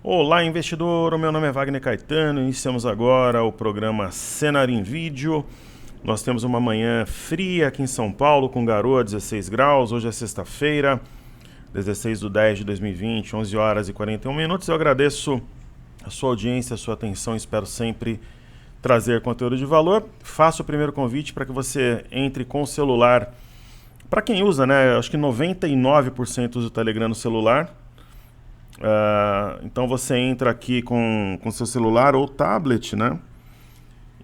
Olá, investidor! O meu nome é Wagner Caetano. Iniciamos agora o programa Cenário em Vídeo. Nós temos uma manhã fria aqui em São Paulo, com garoa, 16 graus. Hoje é sexta-feira, 16/10/2020, 11 horas e 41 minutos. Eu agradeço a sua audiência, a sua atenção. Espero sempre trazer conteúdo de valor. Faço o primeiro convite para que você entre com o celular. Para quem usa, né? Acho que 99% usa o Telegram no celular. Então você entra aqui com seu celular ou tablet, né?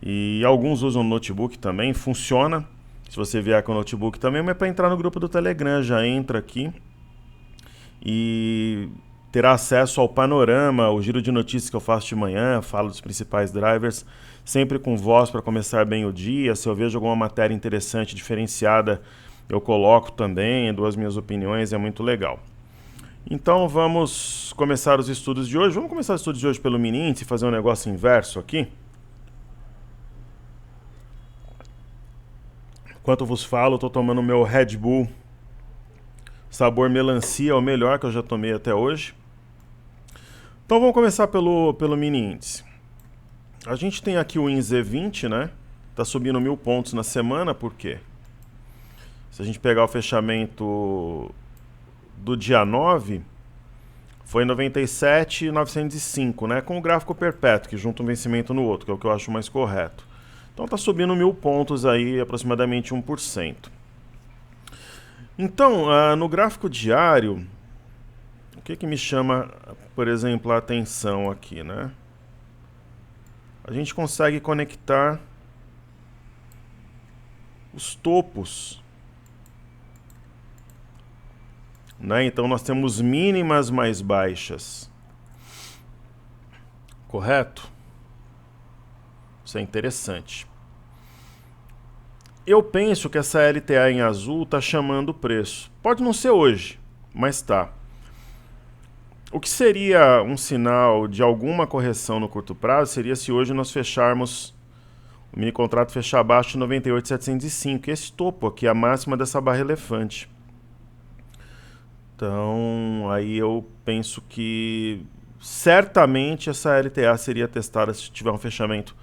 E alguns usam notebook também, funciona. Se você vier com o notebook também, mas para entrar no grupo do Telegram, já entra aqui e terá acesso ao panorama, o giro de notícias que eu faço de manhã, falo dos principais drivers, sempre com voz para começar bem o dia. Se eu vejo alguma matéria interessante, diferenciada, eu coloco também, dou as minhas opiniões, é muito legal. Então vamos começar os estudos de hoje. Vamos começar os estudos de hoje pelo mini índice e fazer um negócio inverso aqui. Enquanto eu vos falo, estou tomando meu Red Bull sabor melancia, o melhor que eu já tomei até hoje. Então vamos começar pelo mini índice. A gente tem aqui o INZ20, né? Está subindo 1.000 pontos na semana, por quê? Se a gente pegar o fechamento do dia 9, foi 97.905, né? Com o gráfico perpétuo, que junta um vencimento no outro, que é o que eu acho mais correto. Então tá subindo 1.000 pontos aí, aproximadamente 1%. Então, no gráfico diário, o que me chama, por exemplo, a atenção aqui, né? A gente consegue conectar os topos, né? Então nós temos mínimas mais baixas. Correto? Isso é interessante. Eu penso que essa LTA em azul está chamando o preço. Pode não ser hoje, mas tá. O que seria um sinal de alguma correção no curto prazo seria se hoje nós fecharmos, o mini contrato fechar abaixo de 98.705, esse topo aqui, a máxima dessa barra elefante. Então, aí eu penso que certamente essa LTA seria testada se tiver um fechamento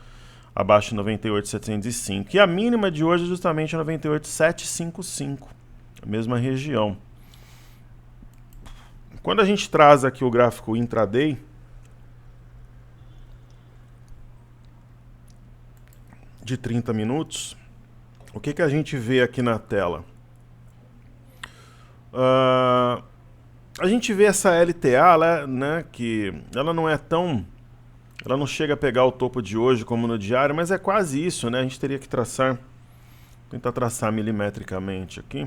abaixo de 98.705. E a mínima de hoje é justamente 98.755, a mesma região. Quando a gente traz aqui o gráfico intraday, de 30 minutos, o que a gente vê aqui na tela? A gente vê essa LTA, né, que ela não é tão... Ela não chega a pegar o topo de hoje como no diário, mas é quase isso, né? A gente teria que tentar traçar milimetricamente aqui.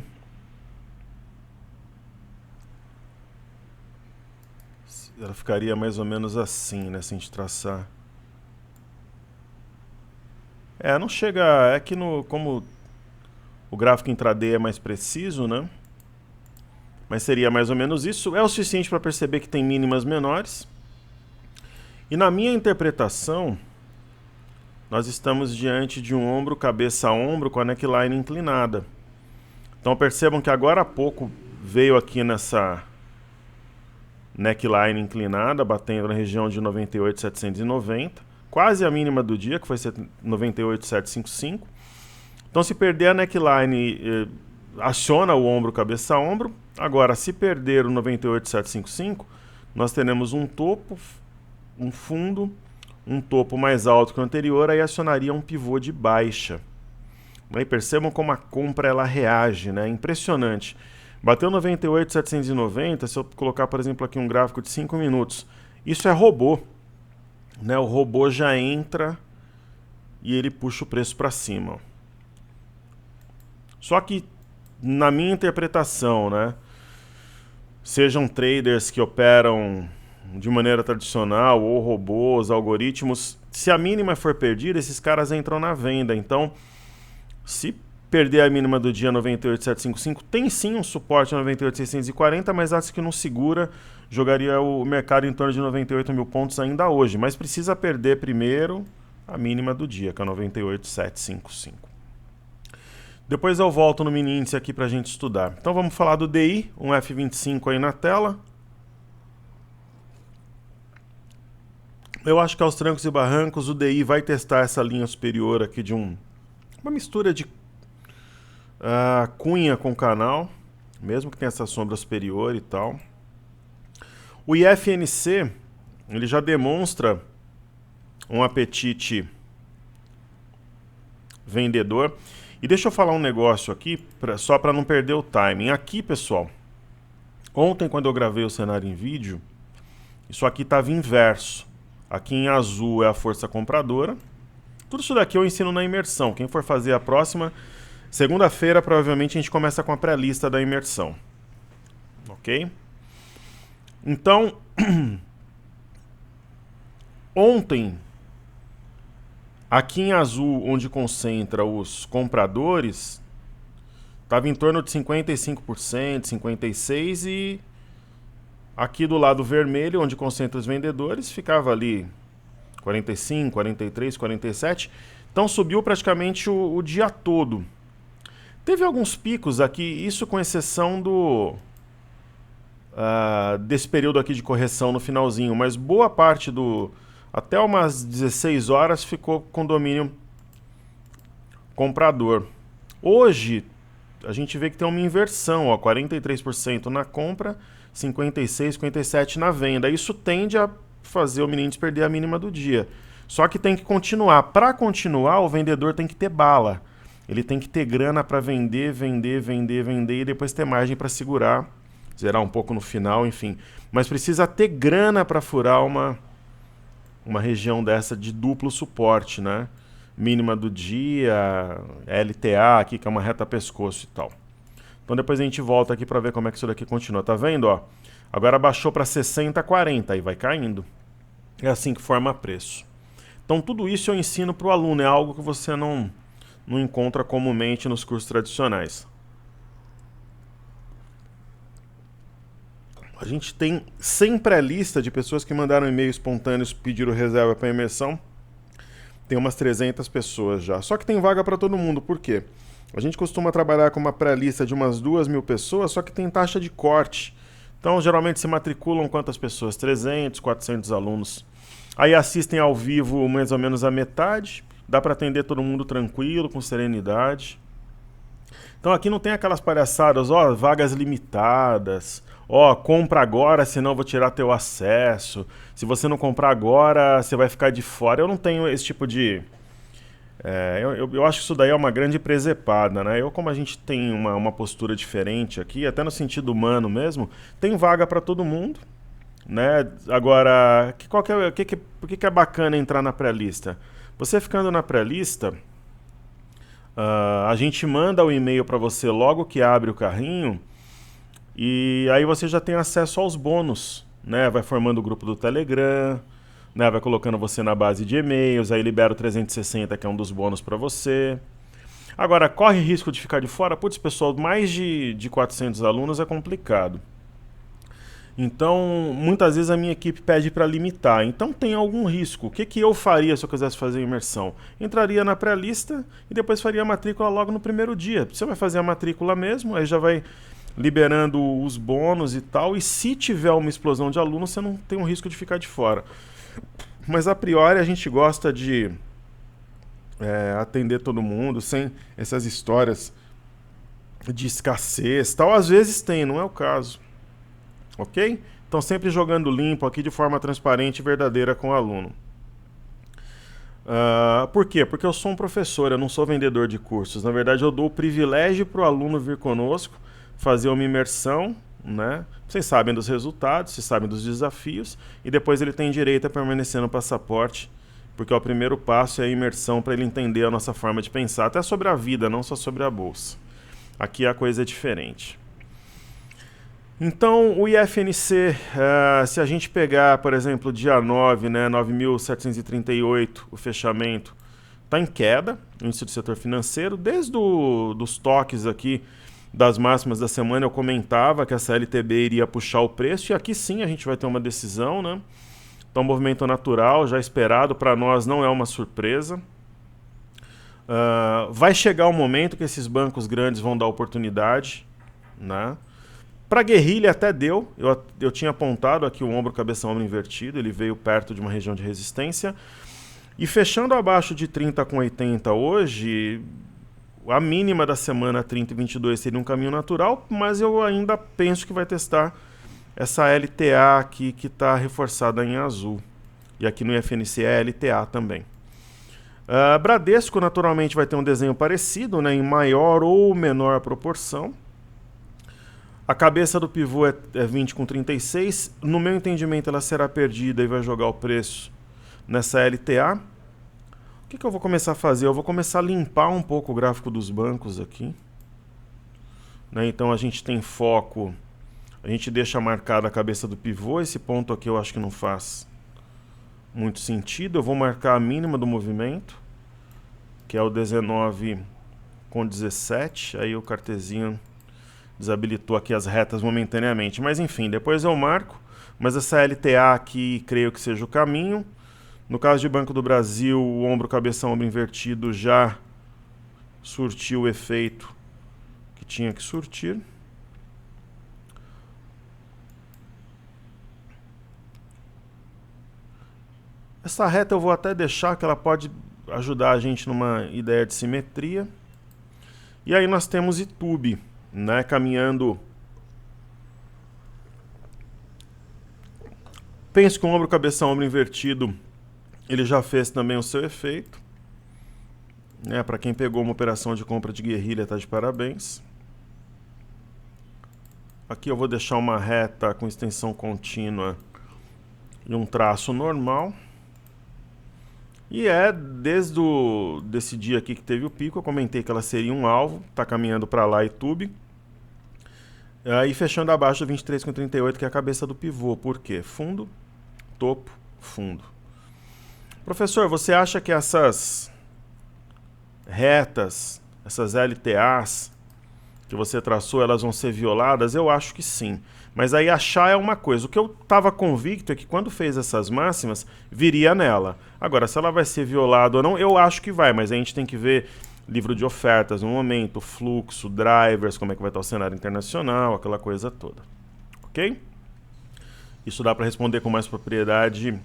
Ela ficaria mais ou menos assim, né, se a gente traçar. Não chega... É que como o gráfico intraday é mais preciso, né? Mas seria mais ou menos isso. É o suficiente para perceber que tem mínimas menores. E na minha interpretação, nós estamos diante de um ombro, cabeça a ombro, com a neckline inclinada. Então percebam que agora há pouco veio aqui nessa neckline inclinada, batendo na região de 98.790, quase a mínima do dia, que foi 98.755. Então se perder a neckline, aciona o ombro, cabeça a ombro. Agora, se perder o 98.755, nós teremos um topo, um fundo, um topo mais alto que o anterior, aí acionaria um pivô de baixa. Aí percebam como a compra ela reage, né? Impressionante. Bateu 98.790, se eu colocar, por exemplo, aqui um gráfico de 5 minutos, isso é robô, né? O robô já entra e ele puxa o preço para cima. Só que, na minha interpretação, né? Sejam traders que operam de maneira tradicional ou robôs, algoritmos, se a mínima for perdida, esses caras entram na venda. Então, se perder a mínima do dia 98.755, tem sim um suporte 98.640, mas acho que não segura, jogaria o mercado em torno de 98.000 pontos ainda hoje, mas precisa perder primeiro a mínima do dia, que é 98.755. Depois eu volto no mini índice aqui para a gente estudar. Então vamos falar do DI, um F25 aí na tela. Eu acho que aos trancos e barrancos o DI vai testar essa linha superior aqui de uma mistura de cunha com canal, mesmo que tenha essa sombra superior e tal. O IFNC, ele já demonstra um apetite vendedor. E deixa eu falar um negócio aqui, só para não perder o timing. Aqui, pessoal, ontem quando eu gravei o cenário em vídeo, isso aqui estava inverso. Aqui em azul é a força compradora. Tudo isso daqui eu ensino na imersão. Quem for fazer a próxima, segunda-feira, provavelmente a gente começa com a pré-lista da imersão. Ok? Então, ontem, aqui em azul, onde concentra os compradores, estava em torno de 55%, 56%, e aqui do lado vermelho, onde concentra os vendedores, ficava ali 45%, 43%, 47%. Então subiu praticamente o dia todo. Teve alguns picos aqui, isso com exceção desse período aqui de correção no finalzinho, mas boa parte até umas 16 horas ficou com domínio comprador. Hoje a gente vê que tem uma inversão, ó, 43% na compra, 56%, 57% na venda. Isso tende a fazer o mini índice perder a mínima do dia. Só que tem que continuar. Para continuar, o vendedor tem que ter bala. Ele tem que ter grana para vender, vender, vender, vender e depois ter margem para segurar, zerar um pouco no final, enfim. Mas precisa ter grana para furar uma região dessa de duplo suporte, né? Mínima do dia, LTA aqui, que é uma reta pescoço e tal. Então depois a gente volta aqui para ver como é que isso daqui continua. Tá vendo, ó? Agora baixou para 60, 40 e vai caindo. É assim que forma preço. Então tudo isso eu ensino para o aluno, é algo que você não encontra comumente nos cursos tradicionais. A gente tem 100 pré-lista de pessoas que mandaram e-mail espontâneos, pediram reserva para imersão. Tem umas 300 pessoas já. Só que tem vaga para todo mundo. Por quê? A gente costuma trabalhar com uma pré-lista de umas 2.000 pessoas, só que tem taxa de corte. Então, geralmente se matriculam quantas pessoas? 300, 400 alunos. Aí assistem ao vivo mais ou menos a metade. Dá para atender todo mundo tranquilo, com serenidade. Então aqui não tem aquelas palhaçadas, ó, vagas limitadas, ó, compra agora, senão eu vou tirar teu acesso. Se você não comprar agora, você vai ficar de fora. Eu não tenho esse tipo de... eu acho que isso daí é uma grande presepada, né? Como a gente tem uma postura diferente aqui, até no sentido humano mesmo, tem vaga para todo mundo, né? Agora, por que é bacana entrar na pré-lista? Você ficando na pré-lista, a gente manda o e-mail para você logo que abre o carrinho e aí você já tem acesso aos bônus, né? Vai formando o grupo do Telegram, né? Vai colocando você na base de e-mails, aí libera o 360, que é um dos bônus para você. Agora, corre risco de ficar de fora? Putz, pessoal, mais de 400 alunos é complicado. Então, muitas vezes a minha equipe pede para limitar. Então, tem algum risco. O que eu faria se eu quisesse fazer a imersão? Entraria na pré-lista e depois faria a matrícula logo no primeiro dia. Você vai fazer a matrícula mesmo, aí já vai liberando os bônus e tal. E se tiver uma explosão de alunos, você não tem um risco de ficar de fora. Mas, a priori, a gente gosta de atender todo mundo, sem essas histórias de escassez tal. Às vezes tem, não é o caso. Ok? Então sempre jogando limpo aqui de forma transparente e verdadeira com o aluno. Por quê? Porque eu sou um professor, eu não sou vendedor de cursos. Na verdade eu dou o privilégio para o aluno vir conosco, fazer uma imersão, né? Vocês sabem dos resultados, vocês sabem dos desafios e depois ele tem direito a permanecer no passaporte, porque o primeiro passo é a imersão para ele entender a nossa forma de pensar, até sobre a vida, não só sobre a bolsa. Aqui a coisa é diferente. Então, o IFNC, se a gente pegar, por exemplo, dia 9, né, 9.738, o fechamento, está em queda, o índice do setor financeiro. Desde dos toques aqui das máximas da semana, eu comentava que a CLTB iria puxar o preço, e aqui sim a gente vai ter uma decisão, né? Então, movimento natural, já esperado, para nós não é uma surpresa. Vai chegar o momento que esses bancos grandes vão dar oportunidade, né? Para guerrilha até deu, eu tinha apontado aqui o ombro, cabeção, ombro invertido, ele veio perto de uma região de resistência. E fechando abaixo de 30,80 hoje, a mínima da semana 30,22 seria um caminho natural, mas eu ainda penso que vai testar essa LTA aqui que está reforçada em azul. E aqui no IFNC é LTA também. Bradesco naturalmente vai ter um desenho parecido, né, em maior ou menor proporção. A cabeça do pivô é 20,36. No meu entendimento ela será perdida e vai jogar o preço nessa LTA. O que eu vou começar a fazer? Eu vou começar a limpar um pouco o gráfico dos bancos aqui. Né? Então a gente tem foco, a gente deixa marcada a cabeça do pivô. Esse ponto aqui eu acho que não faz muito sentido. Eu vou marcar a mínima do movimento, que é o 19,17. Aí o cartezinho desabilitou aqui as retas momentaneamente. Mas enfim, depois eu marco. Mas essa LTA aqui creio que seja o caminho. No caso de Banco do Brasil, o ombro, cabeção, ombro invertido já surtiu o efeito que tinha que surtir. Essa reta eu vou até deixar, que ela pode ajudar a gente numa ideia de simetria. E aí nós temos Itube, né, caminhando. Penso que o ombro, cabeção, ombro invertido, ele já fez também o seu efeito. Né, para quem pegou uma operação de compra de guerrilha, está de parabéns. Aqui eu vou deixar uma reta com extensão contínua e um traço normal. E desde desse dia aqui que teve o pico, eu comentei que ela seria um alvo, está caminhando para lá Itube. E fechando abaixo do 23,38, que é a cabeça do pivô. Por quê? Fundo, topo, fundo. Professor, você acha que essas retas, essas LTAs que você traçou, elas vão ser violadas? Eu acho que sim. Mas aí achar é uma coisa. O que eu estava convicto é que quando fez essas máximas, viria nela. Agora, se ela vai ser violada ou não, eu acho que vai. Mas a gente tem que ver livro de ofertas no momento, fluxo, drivers, como é que vai estar o cenário internacional, aquela coisa toda. Ok? Isso dá para responder com mais propriedade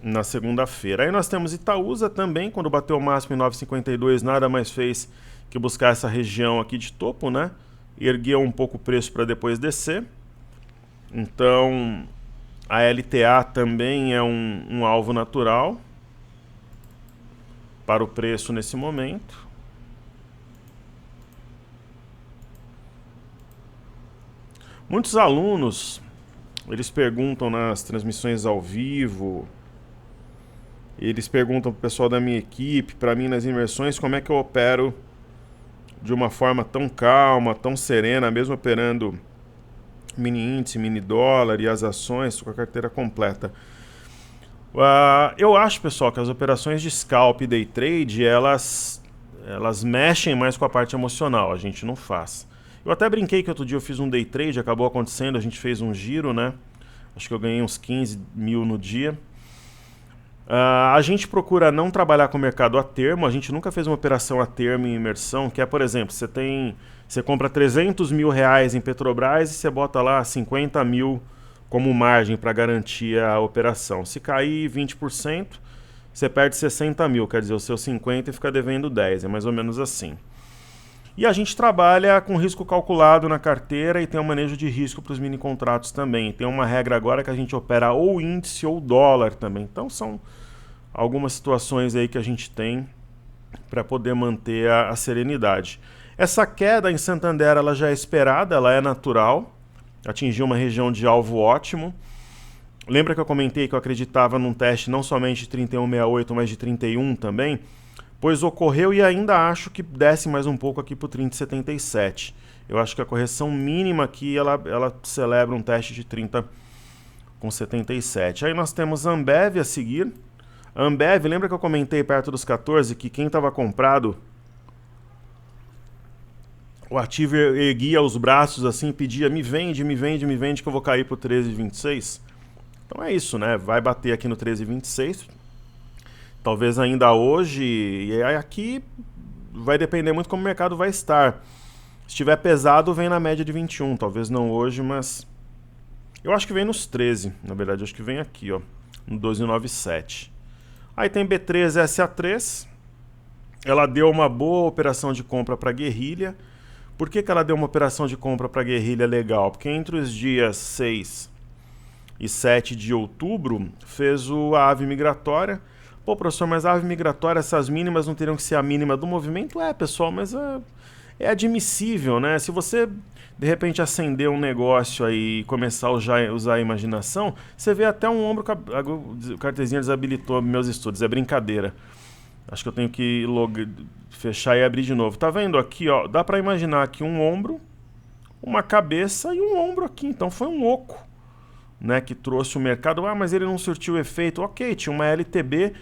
na segunda-feira. Aí nós temos Itaúsa também, quando bateu o máximo em 9,52, nada mais fez que buscar essa região aqui de topo, né? Ergueu um pouco o preço para depois descer. Então, a LTA também é um alvo natural para o preço nesse momento. Muitos alunos, eles perguntam nas transmissões ao vivo, eles perguntam para o pessoal da minha equipe, para mim nas imersões, como é que eu opero de uma forma tão calma, tão serena, mesmo operando mini índice, mini dólar e as ações com a carteira completa. Eu acho, pessoal, que as operações de scalp e day trade, elas mexem mais com a parte emocional, a gente não faz. Eu até brinquei que outro dia eu fiz um day trade, acabou acontecendo, a gente fez um giro, né? Acho que eu ganhei uns 15 mil no dia. A gente procura não trabalhar com o mercado a termo, a gente nunca fez uma operação a termo em imersão, que é, por exemplo, você compra 300 mil reais em Petrobras e você bota lá 50 mil como margem para garantir a operação. Se cair 20%, você perde 60 mil, quer dizer, o seu 50 e fica devendo 10, é mais ou menos assim. E a gente trabalha com risco calculado na carteira e tem um manejo de risco para os mini contratos também. Tem uma regra agora que a gente opera ou índice ou dólar também. Então são algumas situações aí que a gente tem para poder manter a serenidade. Essa queda em Santander ela já é esperada, ela é natural, atingiu uma região de alvo ótimo. Lembra que eu comentei que eu acreditava num teste não somente de 31,68, mas de 31 também? Pois ocorreu e ainda acho que desce mais um pouco aqui para o 30,77. Eu acho que a correção mínima aqui, ela celebra um teste de 30,77. Aí nós temos Ambev a seguir. Ambev, lembra que eu comentei perto dos 14 que quem estava comprado, o ativo erguia os braços assim, pedia me vende, me vende, me vende que eu vou cair para o 13,26. Então é isso, né? Vai bater aqui no 13,26. Talvez ainda hoje, e aqui vai depender muito como o mercado vai estar. Se estiver pesado, vem na média de 21, talvez não hoje, mas eu acho que vem nos 13, na verdade, acho que vem aqui, ó, no 12,97. Aí tem B3 SA3, ela deu uma boa operação de compra para guerrilha. Por que ela deu uma operação de compra para guerrilha legal? Porque entre os dias 6 e 7 de outubro fez a ave migratória. Pô, professor, mas a ave migratória, essas mínimas não teriam que ser a mínima do movimento? É, pessoal, mas é admissível, né? Se você, de repente, acender um negócio aí e começar a usar a imaginação, você vê até um ombro... O Cartezinha desabilitou meus estudos, é brincadeira. Acho que eu tenho que fechar e abrir de novo. Tá vendo aqui, ó? Dá pra imaginar aqui um ombro, uma cabeça e um ombro aqui. Então foi um oco, né, que trouxe o mercado. Ah, mas ele não surtiu efeito. Ok, tinha uma LTB,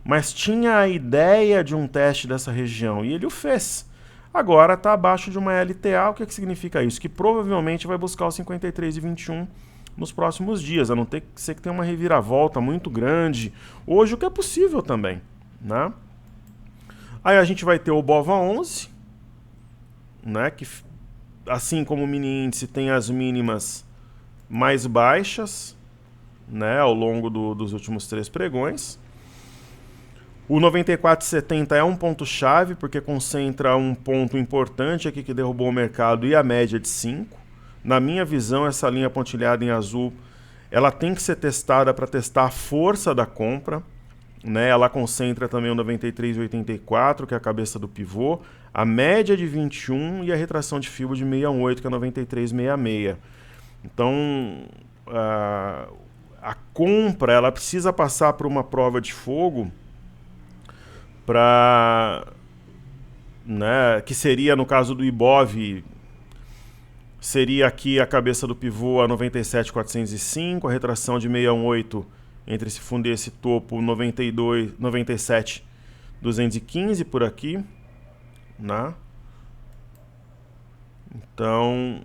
mas tinha a ideia de um teste dessa região e ele o fez. Agora está abaixo de uma LTA. O que significa isso? Que provavelmente vai buscar os 53,21 nos próximos dias, a não ser que tenha uma reviravolta muito grande. Hoje o que é possível também, né? Aí a gente vai ter o BOVA11, né, que assim como o mini índice tem as mínimas mais baixas, né, ao longo dos últimos 3 pregões. O 94,70 é um ponto-chave, porque concentra um ponto importante aqui que derrubou o mercado e a média de 5. Na minha visão, essa linha pontilhada em azul, ela tem que ser testada para testar a força da compra. Né, ela concentra também o 93,84, que é a cabeça do pivô, a média de 21 e a retração de fibra de 618, que é 93,66. Então, a compra ela precisa passar por uma prova de fogo para, né, que seria, no caso do Ibov, seria aqui a cabeça do pivô a 97,405, a retração de 618 entre esse fundo e esse topo, 97,215 por aqui, né? Então,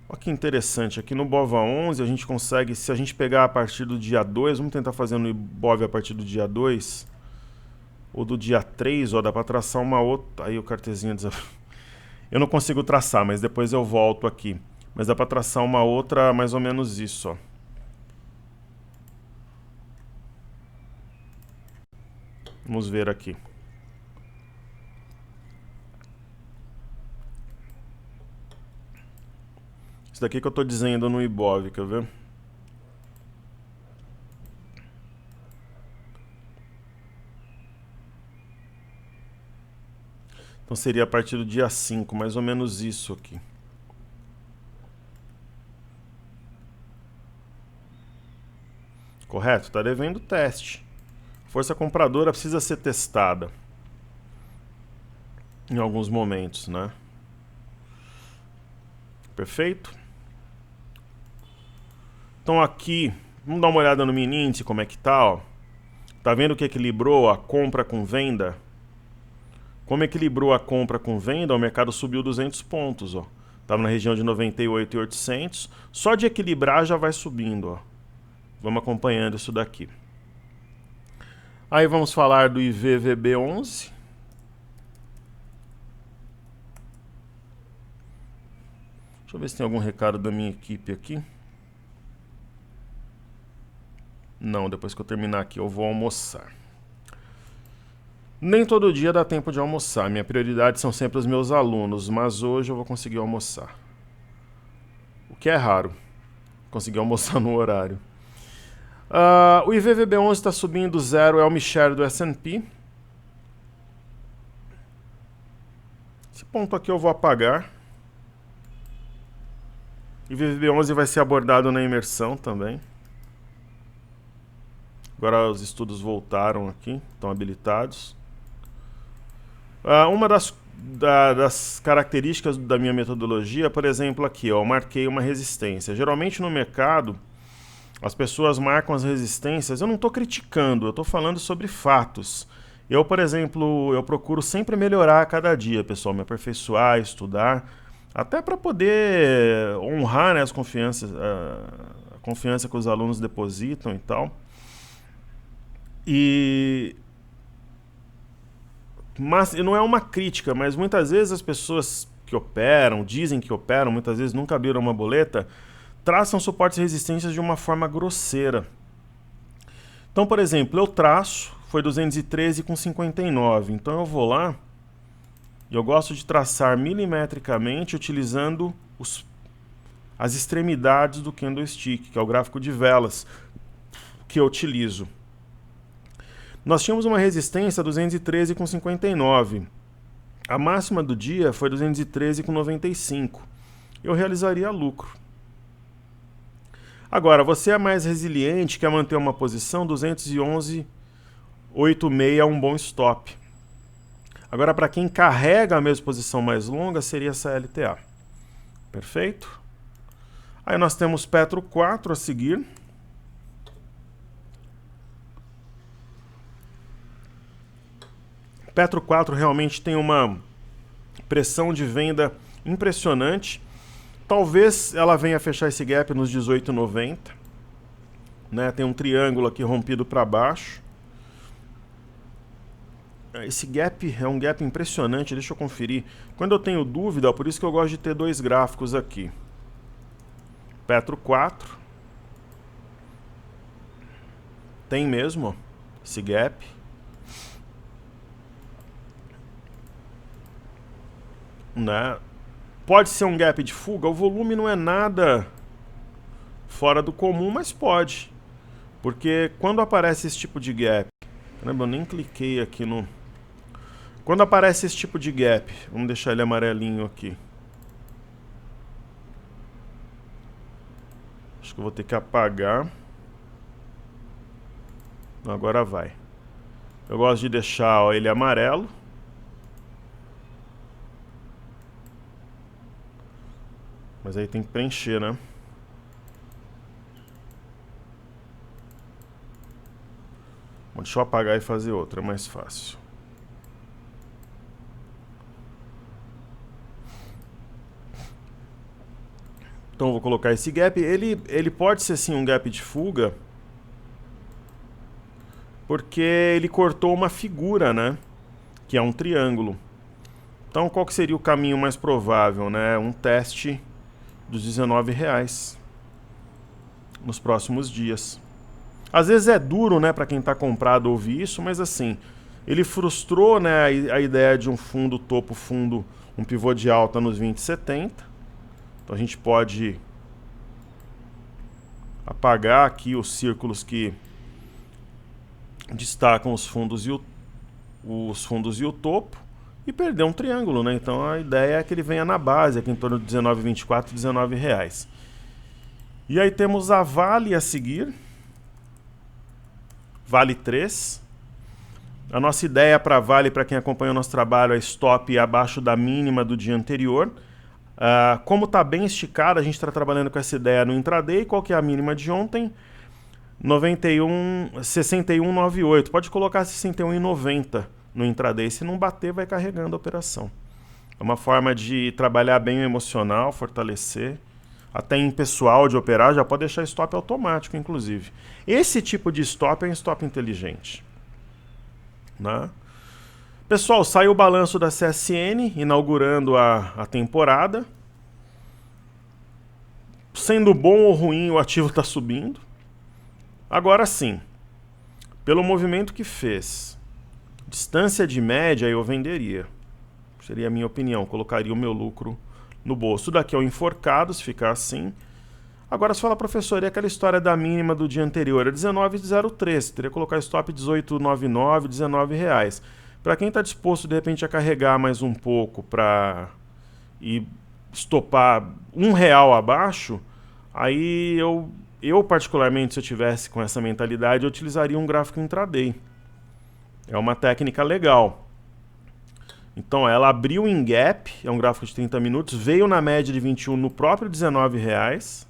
olha que interessante, aqui no BOVA11 a gente consegue, se a gente pegar a partir do dia 2, vamos tentar fazer no IBOV a partir do dia 2, ou do dia 3, ó, dá para traçar uma outra, aí o cartezinho eu não consigo traçar, mas depois eu volto aqui. Mas dá para traçar uma outra, mais ou menos isso, ó. Vamos ver aqui. Isso daqui que eu estou dizendo no Ibov, quer ver? Então seria a partir do dia 5, mais ou menos isso aqui. Correto? Está devendo teste. Força compradora precisa ser testada em alguns momentos, né? Perfeito? Então aqui, vamos dar uma olhada no mini índice, como é que tá, ó. Tá vendo que equilibrou a compra com venda? Como equilibrou a compra com venda, o mercado subiu 200 pontos, ó. Tava na região de 98.800. Só de equilibrar já vai subindo, ó. Vamos acompanhando isso daqui. Aí vamos falar do IVVB11. Deixa eu ver se tem algum recado da minha equipe aqui. Não, depois que eu terminar aqui eu vou almoçar. Nem todo dia dá tempo de almoçar. Minha prioridade são sempre os meus alunos, mas hoje eu vou conseguir almoçar. O que é raro, conseguir almoçar no horário. O IVVB11 está subindo 0, é o Michel do S&P. Esse ponto aqui eu vou apagar. IVVB11 vai ser abordado na imersão também. Agora os estudos voltaram aqui, estão habilitados. Uma das características da minha metodologia, por exemplo, aqui, ó, eu marquei uma resistência. Geralmente no mercado, as pessoas marcam as resistências, eu não estou criticando, eu estou falando sobre fatos. Eu, por exemplo, eu procuro sempre melhorar a cada dia, pessoal, me aperfeiçoar, estudar, até para poder honrar, né, a confiança que os alunos depositam e tal. E Mas não é uma crítica, mas muitas vezes as pessoas que operam, dizem que operam, muitas vezes nunca abriram uma boleta, traçam suportes e resistências de uma forma grosseira. Então, por exemplo, eu traço, foi 213,59, então eu vou lá e eu gosto de traçar milimetricamente utilizando as extremidades do candlestick, que é o gráfico de velas que eu utilizo. Nós tínhamos uma resistência 213,59. A máxima do dia foi 213,95. Eu realizaria lucro. Agora, você é mais resiliente, quer manter uma posição, 211,86 é um bom stop. Agora, para quem carrega a mesma posição mais longa, seria essa LTA. Perfeito? Aí nós temos Petro 4 a seguir. Petro 4 realmente tem uma pressão de venda impressionante. Talvez ela venha fechar esse gap nos 18,90. Né? Tem um triângulo aqui rompido para baixo. Esse gap é um gap impressionante, deixa eu conferir. Quando eu tenho dúvida, por isso que eu gosto de ter dois gráficos aqui. Petro 4. Tem mesmo, ó, esse gap. Né? Pode ser um gap de fuga, o volume não é nada fora do comum, mas pode. Porque quando aparece esse tipo de gap... Caramba, eu nem cliquei aqui no... Quando aparece esse tipo de gap, vamos deixar ele amarelinho aqui. Acho que eu vou ter que apagar. Não, agora vai. Eu gosto de deixar, ó, ele amarelo. Mas aí tem que preencher, né? Bom, deixa eu apagar e fazer outra, é mais fácil. Então eu vou colocar esse gap. Ele pode ser sim um gap de fuga, porque ele cortou uma figura, né? Que é um triângulo. Então qual que seria o caminho mais provável, né? Um teste dos R$19 nos próximos dias. Às vezes é duro, né, para quem está comprado ouvir isso, mas assim, ele frustrou, né, a ideia de um fundo topo fundo, um pivô de alta nos 20,70. Então a gente pode apagar aqui os círculos que destacam os fundos e o topo e perder um triângulo, né? Então a ideia é que ele venha na base, aqui em torno de R$19,24, R$19. E aí temos a Vale a seguir. Vale 3. A nossa ideia para Vale, para quem acompanha o nosso trabalho, é stop abaixo da mínima do dia anterior. Como está bem esticado, a gente está trabalhando com essa ideia no intraday. Qual que é a mínima de ontem? 61,98. Pode colocar 61,90 no intraday. Se não bater, vai carregando a operação. É uma forma de trabalhar bem o emocional, fortalecer. Até em pessoal de operar, já pode deixar stop automático, inclusive. Esse tipo de stop é um stop inteligente. Né? Pessoal, saiu o balanço da CSN, inaugurando a temporada. Sendo bom ou ruim, o ativo está subindo. Agora sim, pelo movimento que fez, distância de média eu venderia. Seria a minha opinião, colocaria o meu lucro no bolso. Daqui ao enforcado, se ficar assim. Agora você fala, professor, e aquela história da mínima do dia anterior? É 19,03, teria que colocar stop 18,99, R$19. Para quem está disposto, de repente, a carregar mais um pouco para ir estopar R$1 abaixo, aí eu particularmente, se eu tivesse com essa mentalidade, eu utilizaria um gráfico intraday. É uma técnica legal. Então ela abriu em gap, é um gráfico de 30 minutos, veio na média de 21 no próprio R$19.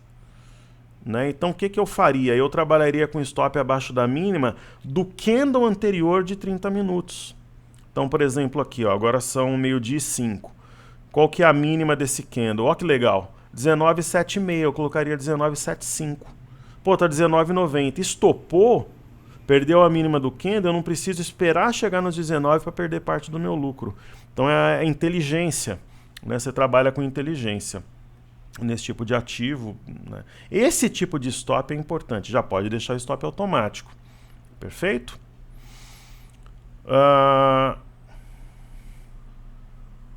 Né? Então o que eu faria? Eu trabalharia com stop abaixo da mínima do candle anterior de 30 minutos. Então, por exemplo, aqui, ó, agora são 12h05. Qual que é a mínima desse candle? Ó que legal, 19,76, eu colocaria 19,75. Pô, tá 19,90. Estopou, Perdeu a mínima do candle, eu não preciso esperar chegar nos 19 para perder parte do meu lucro. Então é a inteligência, né? Você trabalha com inteligência nesse tipo de ativo, né? Esse tipo de stop é importante, já pode deixar o stop automático. Perfeito?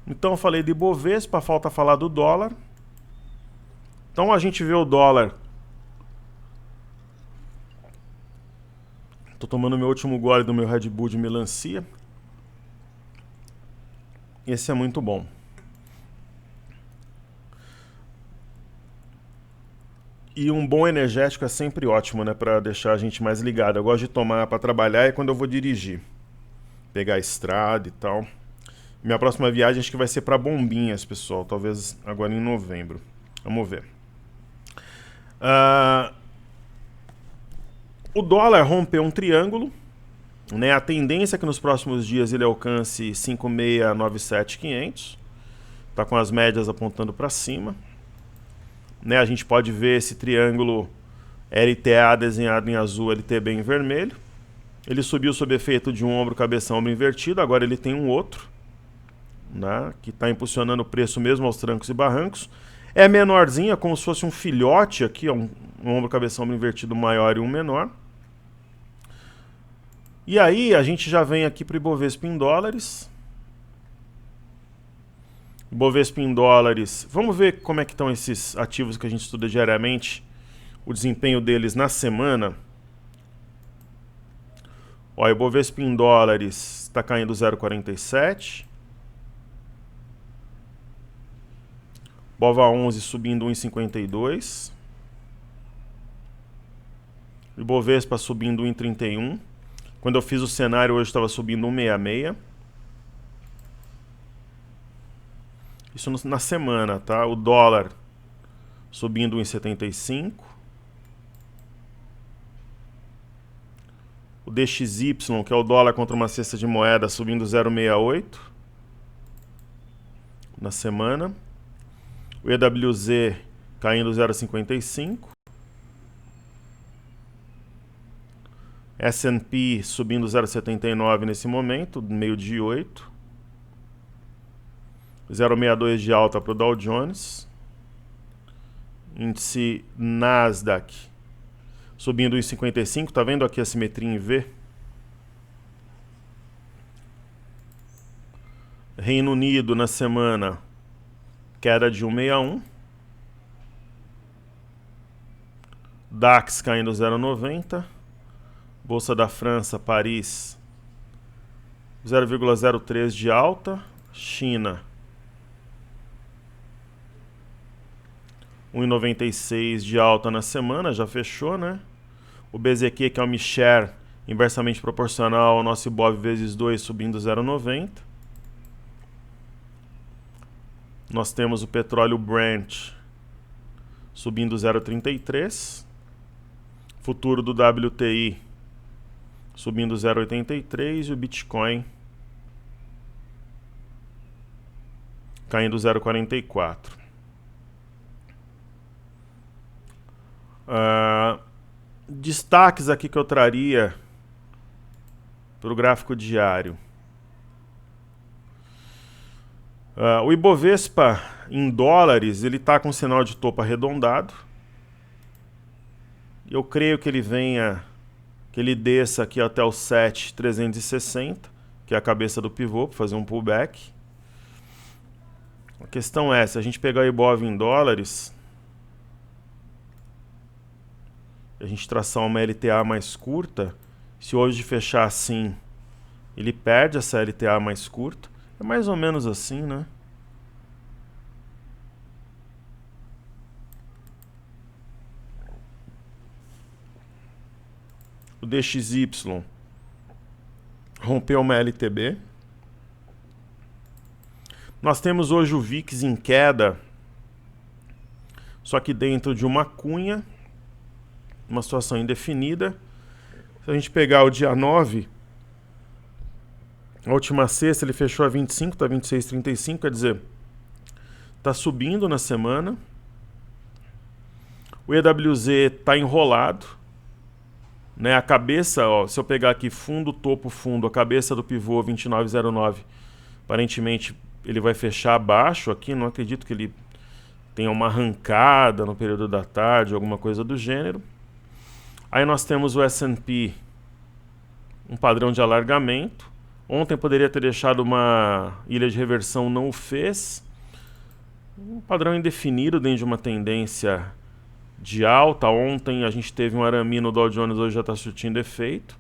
Então eu falei de Bovespa, falta falar do dólar. Então a gente vê o dólar. Tô tomando meu último gole do meu Red Bull de melancia. Esse é muito bom. E um bom energético é sempre ótimo, né, para deixar a gente mais ligado. Eu gosto de tomar para trabalhar e quando eu vou dirigir, pegar a estrada e tal. Minha próxima viagem acho que vai ser para Bombinhas, pessoal, talvez agora em novembro. Vamos ver. O dólar rompeu um triângulo, né? A tendência é que nos próximos dias ele alcance 5.697.500. Está com as médias apontando para cima. Né? A gente pode ver esse triângulo LTA desenhado em azul, LTB em vermelho. Ele subiu sob efeito de um ombro, cabeção, ombro invertido. Agora ele tem um outro, né? Que está impulsionando o preço mesmo aos trancos e barrancos. É menorzinha, como se fosse um filhote aqui, ó, um ombro, cabeção, ombro invertido maior e um menor. E aí a gente já vem aqui para o Ibovespa em dólares. Ibovespa em dólares. Vamos ver como é que estão esses ativos que a gente estuda diariamente, o desempenho deles na semana. Ó, Ibovespa em dólares está caindo 0,47. BOVA11 subindo 1,52. Ibovespa subindo 1,31. Quando eu fiz o cenário hoje estava subindo 1,66. Isso na semana, tá? O dólar subindo 1,75. O DXY, que é o dólar contra uma cesta de moeda, subindo 0,68 na semana. O EWZ caindo 0,55. S&P subindo 0,79 nesse momento, meio-dia e 8. 0,62 de alta para o Dow Jones. Índice Nasdaq subindo 1,55. Tá vendo aqui a simetria em V? Reino Unido na semana, queda de 1,61. DAX caindo 0,90. Bolsa da França, Paris, 0,03 de alta. China, 1,96 de alta na semana, já fechou, né? O BZQ, que é o Mi-Share, inversamente proporcional ao nosso Ibov vezes 2, subindo 0,90. Nós temos o petróleo Brent subindo 0,33. Futuro do WTI subindo 0,83 e o Bitcoin caindo 0,44. Destaques aqui que eu traria para o gráfico diário. O Ibovespa em dólares, ele está com sinal de topo arredondado. Eu creio que ele desça aqui até o 7,360, que é a cabeça do pivô, para fazer um pullback. A questão é, se a gente pegar o Ibov em dólares, a gente traçar uma LTA mais curta, se hoje fechar assim, ele perde essa LTA mais curta. É mais ou menos assim, né? O DXY rompeu uma LTB. Nós temos hoje o VIX em queda, só que dentro de uma cunha, uma situação indefinida. Se a gente pegar o dia 9, a última sexta ele fechou a 25, está 26,35, quer dizer, está subindo na semana. O EWZ está enrolado. né? A cabeça, ó, se eu pegar aqui fundo, topo, fundo, a cabeça do pivô 29,09, aparentemente ele vai fechar abaixo aqui, não acredito que ele tenha uma arrancada no período da tarde, alguma coisa do gênero. Aí nós temos o S&P, um padrão de alargamento. Ontem poderia ter deixado uma ilha de reversão, não o fez. Um padrão indefinido dentro de uma tendência de alta. Ontem a gente teve um arame no Dow Jones, hoje já está surtindo efeito.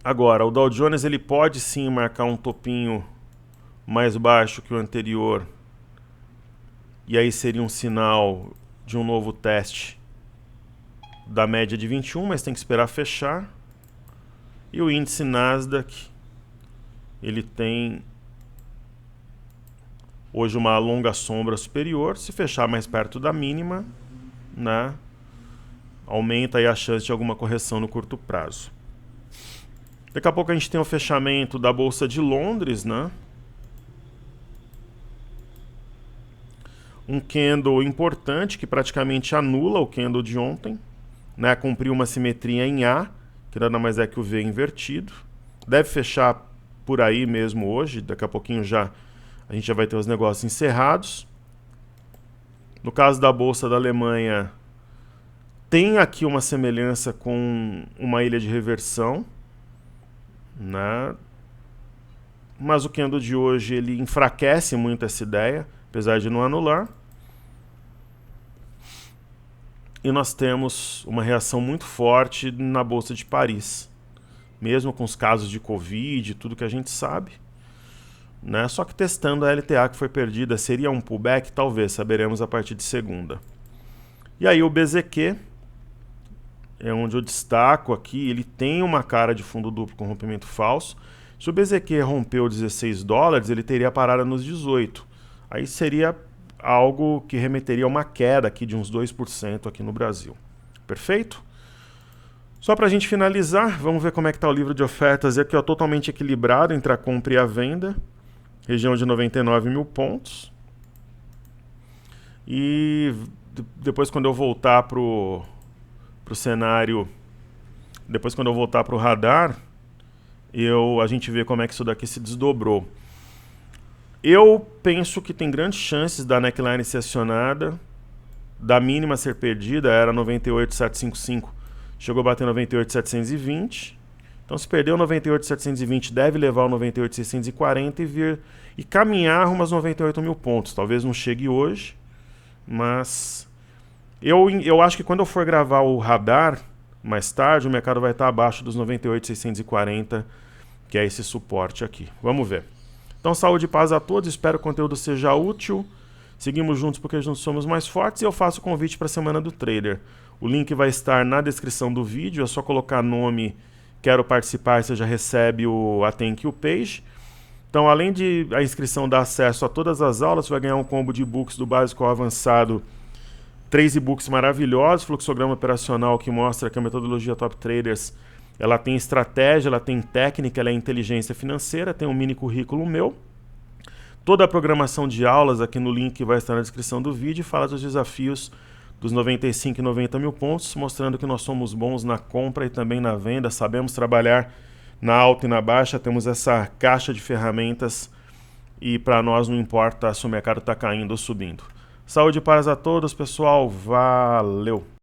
Agora, o Dow Jones ele pode sim marcar um topinho mais baixo que o anterior. E aí seria um sinal de um novo teste da média de 21, mas tem que esperar fechar. E o índice Nasdaq, ele tem hoje uma longa sombra superior. Se fechar mais perto da mínima, né, aumenta aí a chance de alguma correção no curto prazo. Daqui a pouco a gente tem o fechamento da Bolsa de Londres, né? Um candle importante que praticamente anula o candle de ontem, né? Cumpriu uma simetria em A, que nada mais é que o V invertido. Deve fechar por aí mesmo hoje, daqui a pouquinho a gente já vai ter os negócios encerrados. No caso da Bolsa da Alemanha, tem aqui uma semelhança com uma ilha de reversão, né? Mas o candle de hoje ele enfraquece muito essa ideia, apesar de não anular. E nós temos uma reação muito forte na Bolsa de Paris, mesmo com os casos de Covid, tudo que a gente sabe, né? Só que testando a LTA que foi perdida, seria um pullback? Talvez, saberemos a partir de segunda. E aí o BZQ, é onde eu destaco aqui, ele tem uma cara de fundo duplo com rompimento falso. Se o BZQ rompeu 16 dólares, ele teria parada nos 18. Aí seria algo que remeteria a uma queda aqui de uns 2% aqui no Brasil. Perfeito? Só para a gente finalizar, vamos ver como é que está o livro de ofertas. Aqui, ó, totalmente equilibrado entre a compra e a venda. Região de 99 mil pontos. E depois quando eu voltar para o cenário, depois quando eu voltar para o radar, a gente vê como é que isso daqui se desdobrou. Eu penso que tem grandes chances da neckline ser acionada, da mínima ser perdida, era 98,755, chegou a bater 98,720. Então se perdeu 98,720, deve levar o 98,640 e caminhar rumo aos 98 mil pontos. Talvez não chegue hoje, mas eu acho que quando eu for gravar o radar mais tarde, o mercado vai estar abaixo dos 98,640, que é esse suporte aqui. Vamos ver. Então, saúde e paz a todos, espero que o conteúdo seja útil. Seguimos juntos porque juntos somos mais fortes e eu faço o convite para a Semana do Trader. O link vai estar na descrição do vídeo, é só colocar nome, quero participar, você já recebe a Thank You Page. Então, além de a inscrição dar acesso a todas as aulas, você vai ganhar um combo de e-books do básico ao avançado, 3 e-books maravilhosos, fluxograma operacional que mostra que a metodologia Top Traders ela tem estratégia, ela tem técnica, ela é inteligência financeira, tem um mini currículo meu. Toda a programação de aulas aqui no link que vai estar na descrição do vídeo fala dos desafios dos 95 e 90 mil pontos, mostrando que nós somos bons na compra e também na venda, sabemos trabalhar na alta e na baixa, temos essa caixa de ferramentas e para nós não importa se o mercado está caindo ou subindo. Saúde e paz a todos, pessoal. Valeu!